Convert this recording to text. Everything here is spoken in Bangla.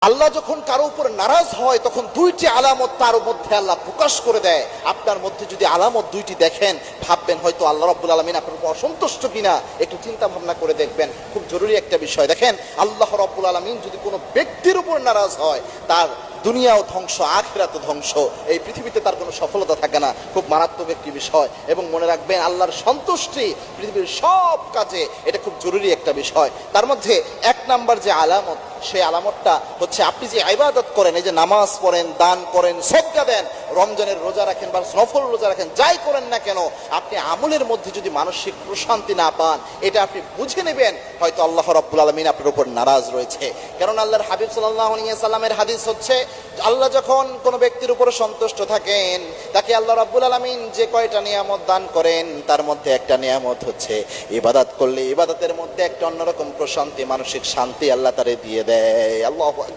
আল্লাহ যখন কারো উপর নারাজ হয় তখন দুইটি আলামত তার মধ্যে আল্লাহ প্রকাশ করে দেয়। আপনার মধ্যে যদি আলামত দুইটি দেখেন, ভাববেন হয়তো আল্লাহ রাব্বুল আলামিন আপনার উপর অসন্তুষ্ট কিনা, একটু চিন্তা ভাবনা করে দেখবেন। খুব জরুরি একটা বিষয়। দেখেন, আল্লাহ রাব্বুল আলামিন যদি কোনো ব্যক্তির উপর নারাজ হয়, তার দুনিয়াও ধ্বংস, আখিরাতও ধ্বংস, এই পৃথিবীতে তার কোনো সফলতা থাকে না। খুব মারাত্মক একটি বিষয়। এবং মনে রাখবেন, আল্লাহর সন্তুষ্টি পৃথিবীর সব কাজে এটা খুব জরুরি একটা বিষয়। তার মধ্যে এক নাম্বার যে আলামত, সেই আলামতটা হচ্ছে আপনি যে ইবাদত করেন, এই যে নামাজ পড়েন, দান করেন, সদকা দেন, রমজানের রোজা রাখেন বা নফল রোজা রাখেন, যাই করেন না কেন, আপনি আমলের মধ্যে যদি মানসিক প্রশান্তি না পান, এটা আপনি বুঝে নেবেন হয়তো আল্লাহ রাব্বুল আলামিন আপনার উপর নারাজ রয়েছে। কারণ আল্লাহর হাবিব সাল্লাল্লাহু আলাইহি ওয়াসাল্লামের হাদিস হচ্ছে, আল্লাহ যখন কোনো ব্যক্তির উপর সন্তুষ্ট থাকেন, তাকে আল্লাহ রাব্বুল আলামিন যে কয়টা নিয়ামত দান করেন, তার মধ্যে একটা নিয়ামত হচ্ছে ইবাদত করলে ইবাদতের মধ্যে একটা অন্যরকম প্রশান্তি, মানসিক শান্তি আল্লাহ তারে দিয়ে দেয়। আল্লাহু আকবার।